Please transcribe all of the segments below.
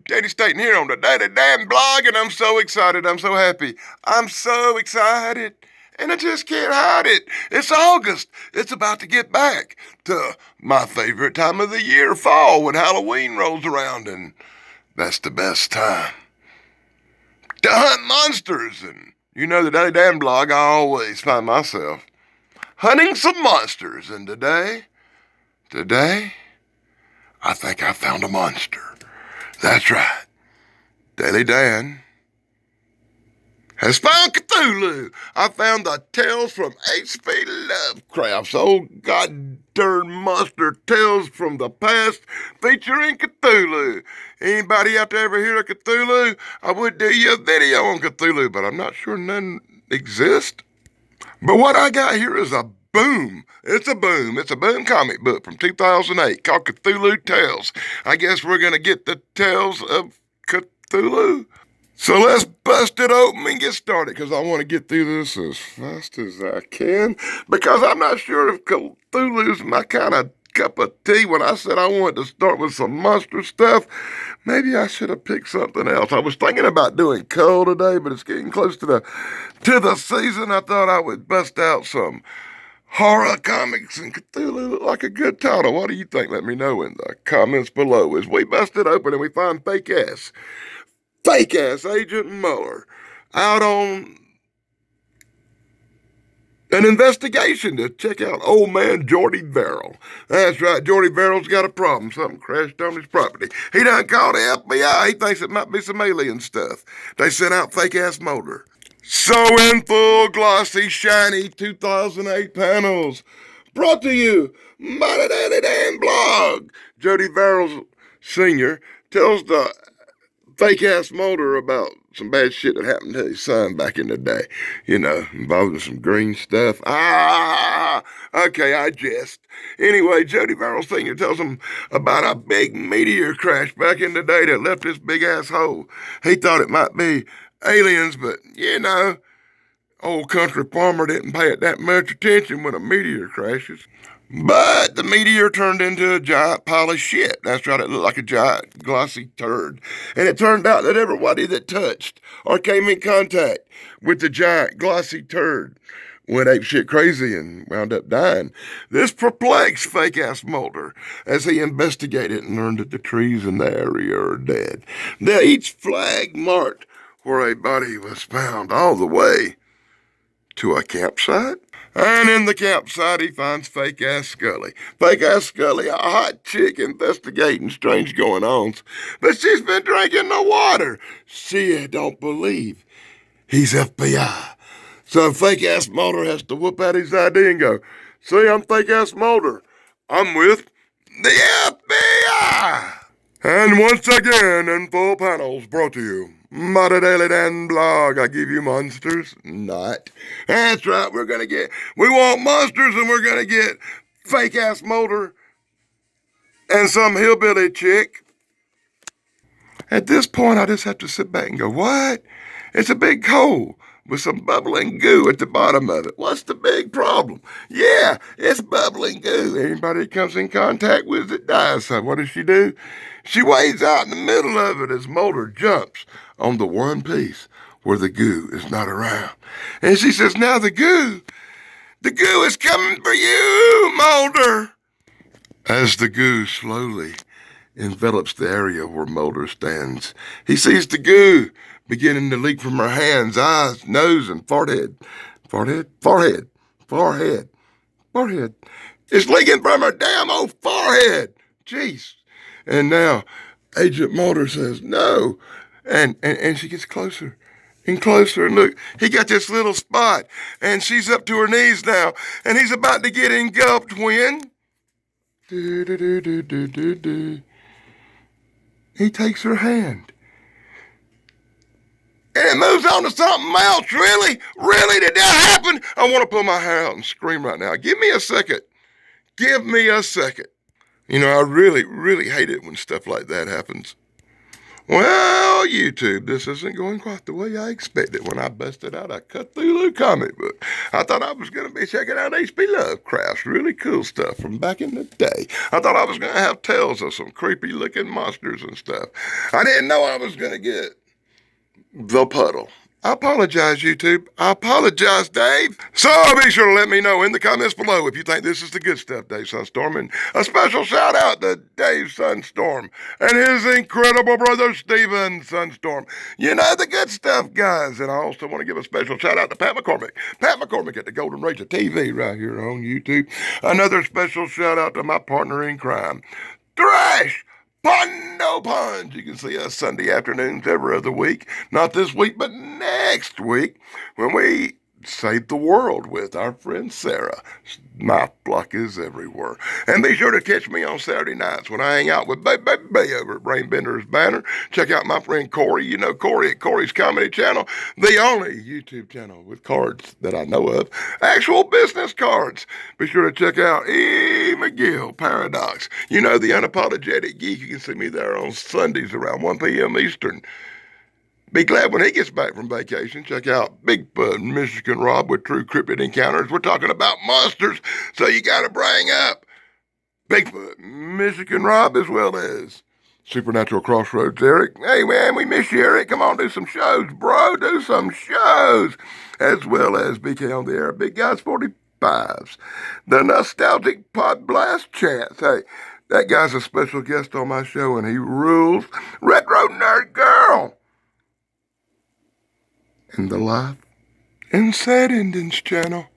Danny Staten here on the Daily Damn Blog, and I'm so excited. I'm so happy. I'm so excited, and I just can't hide it. It's August. It's about to get back to my favorite time of the year, fall, when Halloween rolls around, and that's the best time to hunt monsters. And you know, the Daily Damn Blog, I always find myself hunting some monsters, and today, I think I found a monster. That's right. Daily Dan has found Cthulu. I found the Tales from H.P. Lovecraft's old goddamn monster tales from the past featuring Cthulhu. Anybody out there ever hear of Cthulhu? I would do you a video on Cthulhu, but I'm not sure none exist. But what I got here is a boom. It's a boom. It's a boom comic book from 2008 called Cthulhu Tales. I guess we're going to get the tales of Cthulhu. So let's bust it open and get started, because I want to get through this as fast as I can, because I'm not sure if Cthulhu's my kind of cup of tea. When I said I wanted to start with some monster stuff, maybe I should have picked something else. I was thinking about doing Cull today, but it's getting close to the season. I thought I would bust out some horror comics, and Cthulhu looked like a good title. What do you think? Let me know in the comments below as we bust it open and we find fake-ass Agent Mueller out on an investigation to check out old man Jordy Verrill. That's right, Jordy Verrill's got a problem. Something crashed on his property. He done called the FBI. He thinks it might be some alien stuff. They sent out fake-ass Mulder. So in full, glossy, shiny 2008 panels, brought to you by the Daily Dan Blog, Jordy Verrill Sr. tells the fake-ass Mulder about some bad shit that happened to his son back in the day, you know, involving some green stuff. Okay, I jest. Anyway, Jody Verrill Sr. tells him about a big meteor crash back in the day that left this big-ass hole. He thought it might be aliens, but, you know, old country farmer didn't pay it that much attention when a meteor crashes. But the meteor turned into a giant pile of shit. That's right, it looked like a giant glossy turd. And it turned out that everybody that touched or came in contact with the giant glossy turd went apeshit crazy and wound up dying. This perplexed fake-ass Mulder as he investigated and learned that the trees in the area are dead. Now, each flag marked where a body was found all the way to a campsite. And in the campsite, he finds fake-ass Scully. Fake-ass Scully, a hot chick investigating strange going-ons. But she's been drinking the water. She don't believe he's FBI. So fake-ass Mulder has to whoop out his ID and go, "See, I'm fake-ass Mulder. I'm with the FBI." And once again, in full panels, brought to you by the Daily Dan Blog. I give you monsters, not. That's right, we want monsters, and we're gonna get fake-ass Mulder and some hillbilly chick. At this point, I just have to sit back and go, what? It's a big hole with some bubbling goo at the bottom of it. What's the big problem? Yeah, it's bubbling goo. Anybody that comes in contact with it dies. So what does she do? She wades out in the middle of it as Mulder jumps on the one piece where the goo is not around. And she says, now the goo is coming for you, Mulder. As the goo slowly envelops the area where Mulder stands, he sees the goo beginning to leak from her hands, eyes, nose, and forehead. Forehead. It's leaking from her damn old forehead. Jeez. And now Agent Mulder says, no. And she gets closer and closer. And look, he got this little spot. And she's up to her knees now. And he's about to get engulfed when... He takes her hand. And it moves on to something else. Really? Really? Did that happen? I want to pull my hair out and scream right now. Give me a second. Give me a second. You know, I really, really hate it when stuff like that happens. Well, YouTube, this isn't going quite the way I expected when I busted out a Cthulhu comic book. I thought I was going to be checking out H.P. Lovecraft's really cool stuff from back in the day. I thought I was going to have tales of some creepy looking monsters and stuff. I didn't know I was going to get the puddle. I apologize, YouTube. I apologize, Dave. So be sure to let me know in the comments below if you think this is the good stuff, Dave Sunstorm. And a special shout out to Dave Sunstorm and his incredible brother, Steven Sunstorm. You know the good stuff, guys. And I also want to give a special shout out to Pat McCormick. Pat McCormick at the Golden Ranger TV right here on YouTube. Another special shout out to my partner in crime, Thrash Pondo Punch. You can see us Sunday afternoons every other week. Not this week, but next week when we save the world with our friend Sarah. My block is everywhere. And be sure to catch me on Saturday nights when I hang out with Baby over at Brainbender's Banner. Check out my friend Corey. You know Corey at Corey's Comedy Channel, the only YouTube channel with cards that I know of. Actual business cards. Be sure to check out E. McGill Paradox. You know, the unapologetic geek. You can see me there on Sundays around 1 p.m. Eastern. Be glad when he gets back from vacation. Check out Bigfoot Michigan Rob with True Cryptid Encounters. We're talking about monsters, so you got to bring up Bigfoot Michigan Rob as well as Supernatural Crossroads Eric. Hey, man, we miss you, Eric. Come on, do some shows, bro. Do some shows. As well as BK on the Air, Big Guys 45s. The Nostalgic Pod Blast Chance. Hey, that guy's a special guest on my show, and he rules. Retro Nerd Girl. And the Life and Sad Endings channel.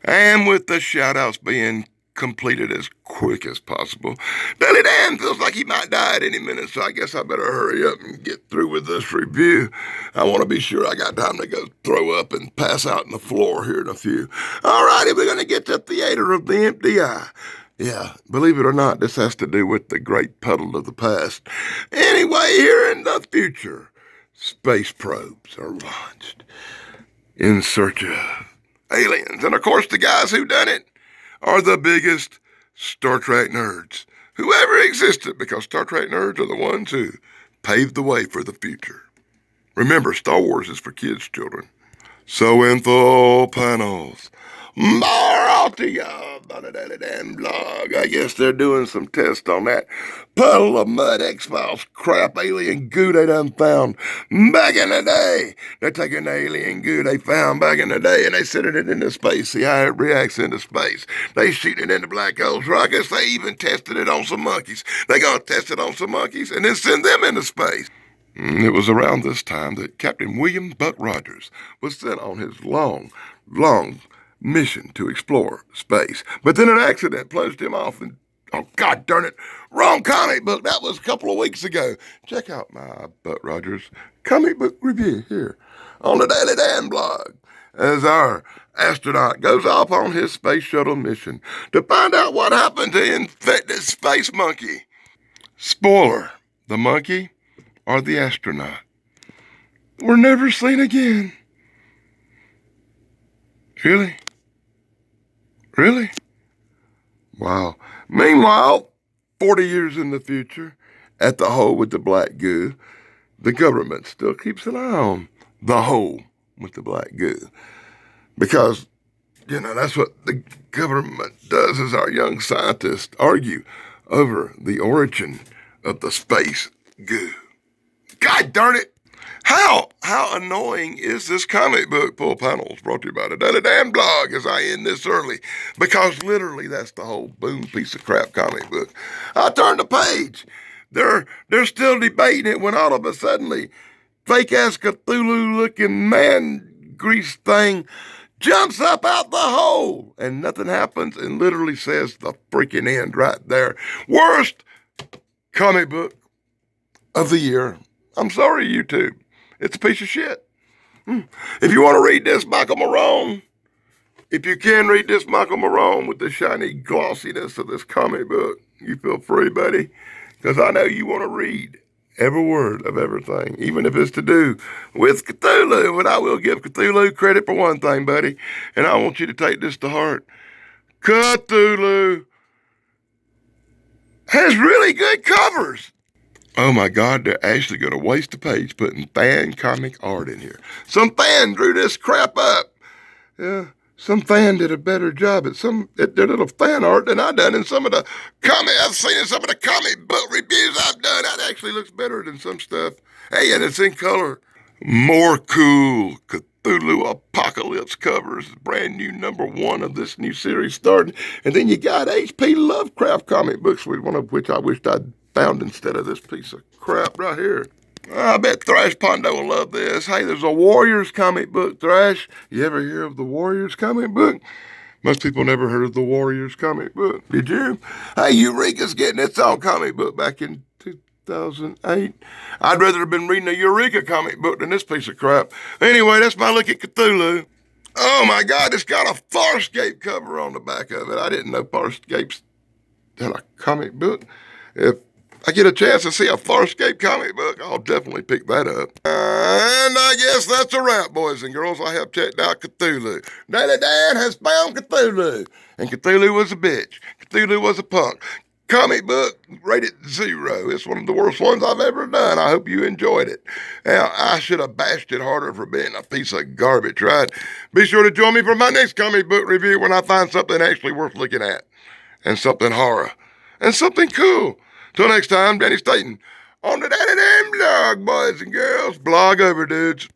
And with the shout-outs being completed as quick as possible, Daily Dan feels like he might die at any minute, so I guess I better hurry up and get through with this review. I want to be sure I got time to go throw up and pass out on the floor here in a few. All righty, we're going to get to Theater of the Empty Eye. Yeah, believe it or not, this has to do with the great puddle of the past. Anyway, here in the future, space probes are launched in search of aliens. And of course, the guys who done it are the biggest Star Trek nerds who ever existed, because Star Trek nerds are the ones who paved the way for the future. Remember, Star Wars is for kids, children. So info panels. More out to y'all about the Daily Dan blog. I guess they're doing some tests on that puddle of mud X-Files crap alien goo they done found back in the day. They're taking the alien goo they found back in the day and they sending it into space. See how it reacts into space. They shoot it into black holes rockets. They even tested it on some monkeys. They gonna test it on some monkeys and then send them into space. It was around this time that Captain William Buck Rogers was sent on his long mission to explore space. But then an accident plunged him off and, oh, God darn it, wrong comic book. That was a couple of weeks ago. Check out my Buck Rogers comic book review here on the Daily Dan blog as our astronaut goes off on his space shuttle mission to find out what happened to infected space monkey. Spoiler, the monkey or the astronaut were never seen again. Really? Really? Wow. Meanwhile, 40 years in the future, at the hole with the black goo, the government still keeps an eye on the hole with the black goo. Because, that's what the government does, as our young scientists argue over the origin of the space goo. God darn it! How annoying is this comic book? Pull Panels brought to you by the Daily Dan blog as I end this early. Because literally that's the whole boom piece of crap comic book. I turned the page. They're still debating it when all of a sudden fake-ass Cthulhu-looking man grease thing jumps up out the hole and nothing happens and literally says the freaking end right there. Worst comic book of the year. I'm sorry, YouTube. It's a piece of shit. If you want to read this, Michael Marone, if you can read this, Michael Marone, with the shiny glossiness of this comic book, you feel free, buddy, because I know you want to read every word of everything, even if it's to do with Cthulhu. But I will give Cthulhu credit for one thing, buddy, and I want you to take this to heart. Cthulhu has really good covers. Oh my God, they're actually going to waste a page putting fan comic art in here. Some fan drew this crap up. Yeah, some fan did a better job at their little fan art than I done in some of the I've seen in some of the comic book reviews I've done. That actually looks better than some stuff. Hey, and it's in color. More cool Cthulhu Apocalypse covers, brand new #1 of this new series starting. And then you got H.P. Lovecraft comic books, one of which I wished I'd found instead of this piece of crap right here. I bet Thrash Pondo will love this. Hey, there's a Warriors comic book, Thrash. You ever hear of the Warriors comic book? Most people never heard of the Warriors comic book. Did you? Hey, Eureka's getting its own comic book back in 2008. I'd rather have been reading a Eureka comic book than this piece of crap. Anyway, that's my look at Cthulhu. Oh my God, it's got a Farscape cover on the back of it. I didn't know Farscapes had a comic book. If I get a chance to see a Farscape comic book, I'll definitely pick that up. And I guess that's a wrap, boys and girls. I have checked out Cthulhu. Daddy Dan has found Cthulhu. And Cthulhu was a bitch. Cthulhu was a punk. Comic book rated 0. It's one of the worst ones I've ever done. I hope you enjoyed it. Now, I should have bashed it harder for being a piece of garbage, right? Be sure to join me for my next comic book review when I find something actually worth looking at. And something horror. And something cool. Till next time, Danny Staten on the Danny Dan blog, boys and girls. Blog over, dudes.